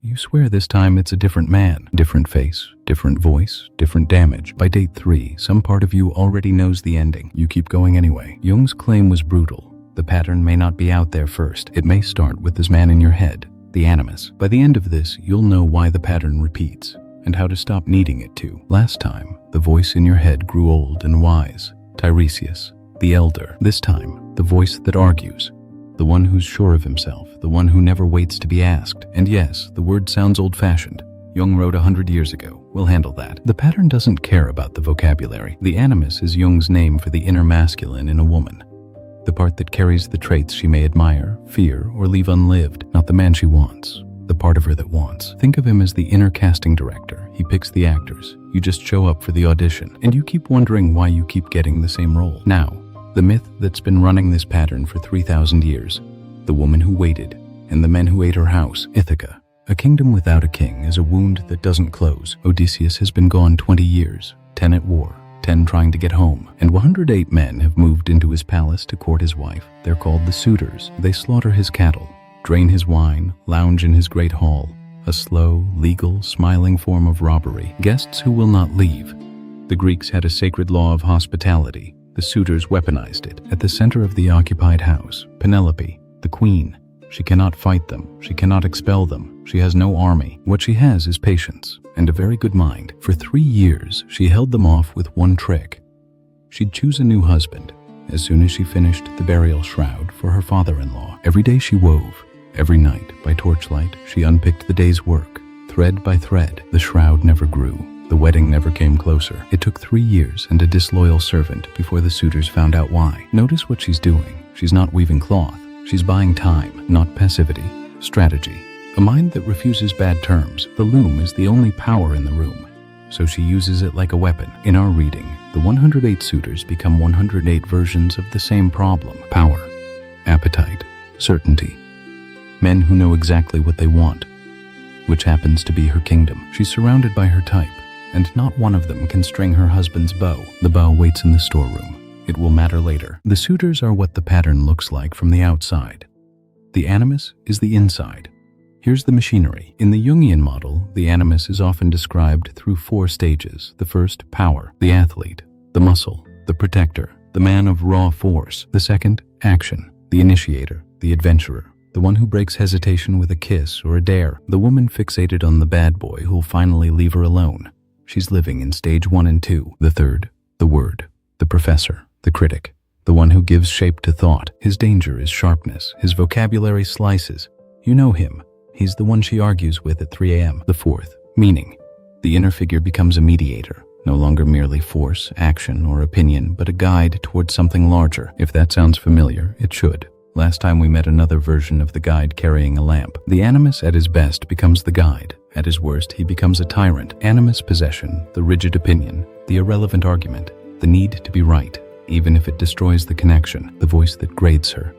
You swear this time it's a different man. Different face, different voice, different damage. By date 3, some part of you already knows the ending. You keep going anyway. Jung's claim was brutal. The pattern may not be out there first. It may start with this man in your head, the Animus. By the end of this, you'll know why the pattern repeats and how to stop needing it to. Last time, the voice in your head grew old and wise. Tiresias, the elder. This time, the voice that argues. The one who's sure of himself, the one who never waits to be asked. And yes, the word sounds old-fashioned. Jung wrote 100 years ago. We'll handle that. The pattern doesn't care about the vocabulary. The Animus is Jung's name for the inner masculine in a woman. The part that carries the traits she may admire, fear, or leave unlived. Not the man she wants, the part of her that wants. Think of him as the inner casting director. He picks the actors. You just show up for the audition, and you keep wondering why you keep getting the same role. Now, the myth that's been running this pattern for 3,000 years. The woman who waited, and the men who ate her house. Ithaca. A kingdom without a king is a wound that doesn't close. Odysseus has been gone 20 years, 10 at war, 10 trying to get home, and 108 men have moved into his palace to court his wife. They're called the suitors. They slaughter his cattle, drain his wine, lounge in his great hall. A slow, legal, smiling form of robbery. Guests who will not leave. The Greeks had a sacred law of hospitality. The suitors weaponized it. At the center of the occupied house, Penelope, the queen. She cannot fight them. She cannot expel them. She has no army. What she has is patience and a very good mind. For 3 years, she held them off with one trick. She'd choose a new husband as soon as she finished the burial shroud for her father-in-law. Every day she wove. Every night, by torchlight, she unpicked the day's work. Thread by thread, the shroud never grew. The wedding never came closer. It took 3 years and a disloyal servant before the suitors found out why. Notice what she's doing. She's not weaving cloth. She's buying time, not passivity. Strategy. A mind that refuses bad terms. The loom is the only power in the room, so she uses it like a weapon. In our reading, the 108 suitors become 108 versions of the same problem. Power, appetite, certainty. Men who know exactly what they want, which happens to be her kingdom. She's surrounded by her type, and not one of them can string her husband's bow. The bow waits in the storeroom. It will matter later. The suitors are what the pattern looks like from the outside. The Animus is the inside. Here's the machinery. In the Jungian model, the Animus is often described through 4 stages. The first, power, the athlete, the muscle, the protector, the man of raw force. The second, action, the initiator, the adventurer, the one who breaks hesitation with a kiss or a dare, the woman fixated on the bad boy who'll finally leave her alone. She's living in stage 1 and 2. The third, the word, the professor, the critic, the one who gives shape to thought. His danger is sharpness. His vocabulary slices. You know him. He's the one she argues with at 3 a.m. The fourth, meaning. The inner figure becomes a mediator, no longer merely force, action, or opinion, but a guide towards something larger. If that sounds familiar, it should. Last time we met another version of the guide carrying a lamp. The Animus at his best becomes the guide. At his worst, he becomes a tyrant. Animus possession, the rigid opinion, the irrelevant argument, the need to be right, even if it destroys the connection, the voice that grades her.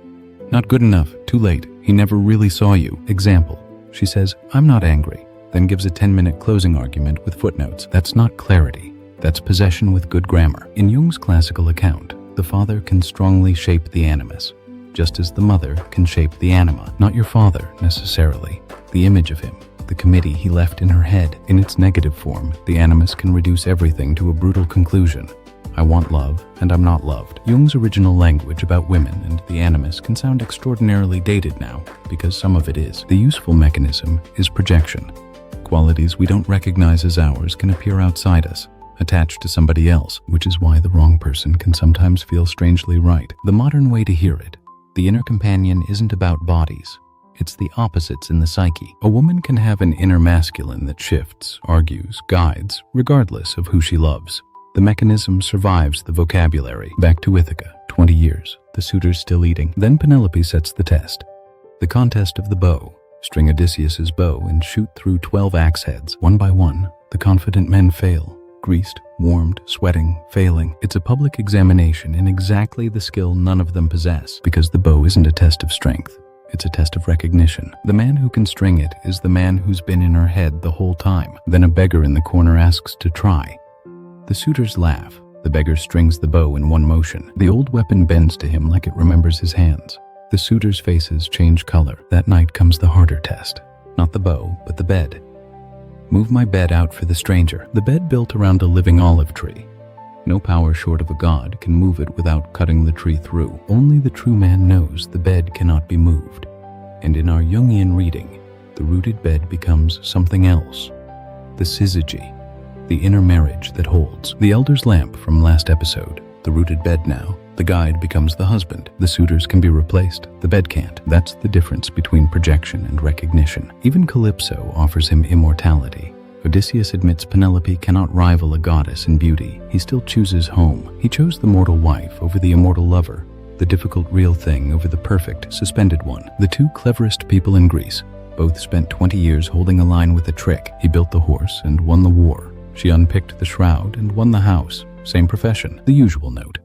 Not good enough, too late, he never really saw you. Example, she says, I'm not angry, then gives a 10-minute closing argument with footnotes. That's not clarity, that's possession with good grammar. In Jung's classical account, the father can strongly shape the Animus, just as the mother can shape the anima. Not your father, necessarily. The image of him, the committee he left in her head. In its negative form, the Animus can reduce everything to a brutal conclusion. I want love, and I'm not loved. Jung's original language about women and the Animus can sound extraordinarily dated now, because some of it is. The useful mechanism is projection. Qualities we don't recognize as ours can appear outside us, attached to somebody else, which is why the wrong person can sometimes feel strangely right. The modern way to hear it. The inner companion isn't about bodies. It's the opposites in the psyche. A woman can have an inner masculine that shifts, argues, guides, regardless of who she loves. The mechanism survives the vocabulary. Back to Ithaca, 20 years. The suitors still eating. Then Penelope sets the test. The contest of the bow. String Odysseus's bow and shoot through 12 axe heads. One by one, the confident men fail. Greased, warmed, sweating, failing. It's a public examination in exactly the skill none of them possess, because the bow isn't a test of strength. It's a test of recognition. The man who can string it is the man who's been in her head the whole time. Then a beggar in the corner asks to try. The suitors laugh. The beggar strings the bow in one motion. The old weapon bends to him like it remembers his hands. The suitors' faces change color. That night comes the harder test. Not the bow, but the bed. Move my bed out for the stranger. The bed built around a living olive tree. No power short of a god can move it without cutting the tree through. Only the true man knows the bed cannot be moved. And in our Jungian reading, the rooted bed becomes something else. The Syzygy, the inner marriage that holds. The elder's lamp from last episode, the rooted bed now. The guide becomes the husband. The suitors can be replaced. The bed can't. That's the difference between projection and recognition. Even Calypso offers him immortality. Odysseus admits Penelope cannot rival a goddess in beauty. He still chooses home. He chose the mortal wife over the immortal lover, the difficult real thing over the perfect, suspended one. The two cleverest people in Greece. Both spent 20 years holding a line with a trick. He built the horse and won the war. She unpicked the shroud and won the house. Same profession. The usual note.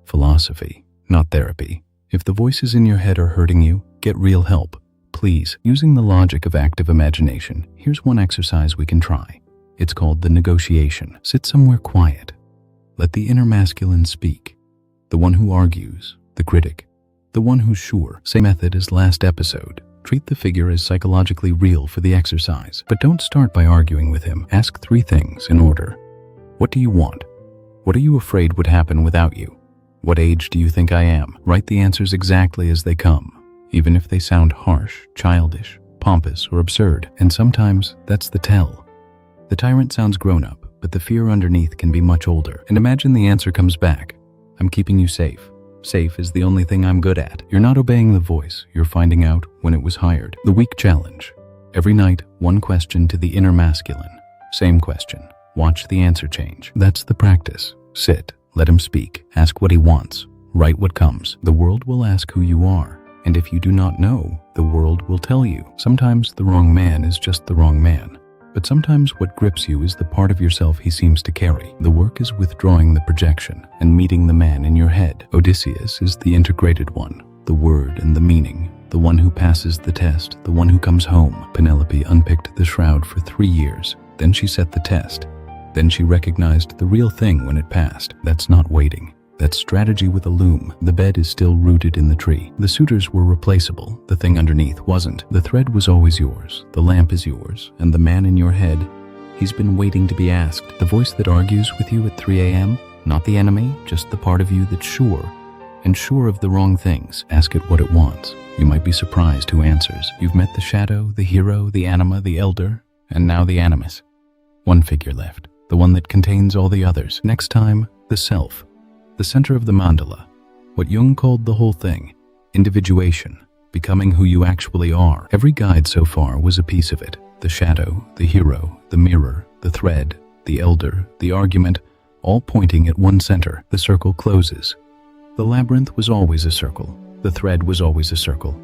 Philosophy, not therapy. If the voices in your head are hurting you, get real help. Please, using the logic of active imagination, here's one exercise we can try. It's called the negotiation. Sit somewhere quiet. Let the inner masculine speak. The one who argues, the critic, the one who's sure. Same method as last episode. Treat the figure as psychologically real for the exercise. But don't start by arguing with him. Ask 3 things in order. What do you want? What are you afraid would happen without you? What age do you think I am? Write the answers exactly as they come, even if they sound harsh, childish, pompous, or absurd. And sometimes that's the tell. The tyrant sounds grown up, but the fear underneath can be much older. And imagine the answer comes back. I'm keeping you safe. Safe is the only thing I'm good at. You're not obeying the voice. You're finding out when it was hired. The week challenge. Every night, one question to the inner masculine. Same question. Watch the answer change. That's the practice. Sit. Let him speak. Ask what he wants. Write what comes. The world will ask who you are. And if you do not know, the world will tell you. Sometimes the wrong man is just the wrong man. But sometimes what grips you is the part of yourself he seems to carry. The work is withdrawing the projection and meeting the man in your head. Odysseus is the integrated one, the word and the meaning, the one who passes the test, the one who comes home. Penelope unpicked the shroud for 3 years. Then she set the test. Then she recognized the real thing when it passed. That's not waiting. That's strategy with a loom. The bed is still rooted in the tree. The suitors were replaceable. The thing underneath wasn't. The thread was always yours. The lamp is yours. And the man in your head, he's been waiting to be asked. The voice that argues with you at 3 a.m., not the enemy, just the part of you that's sure. And sure of the wrong things. Ask it what it wants. You might be surprised who answers. You've met the shadow, the hero, the anima, the elder, and now the animus. One figure left. The one that contains all the others. Next time, the self. The center of the mandala. What Jung called the whole thing. Individuation. Becoming who you actually are. Every guide so far was a piece of it. The shadow, the hero, the mirror, the thread, the elder, the argument, all pointing at one center. The circle closes. The labyrinth was always a circle. The thread was always a circle.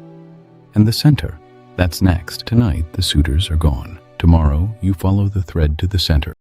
And the center, that's next. Tonight, the suitors are gone. Tomorrow, you follow the thread to the center.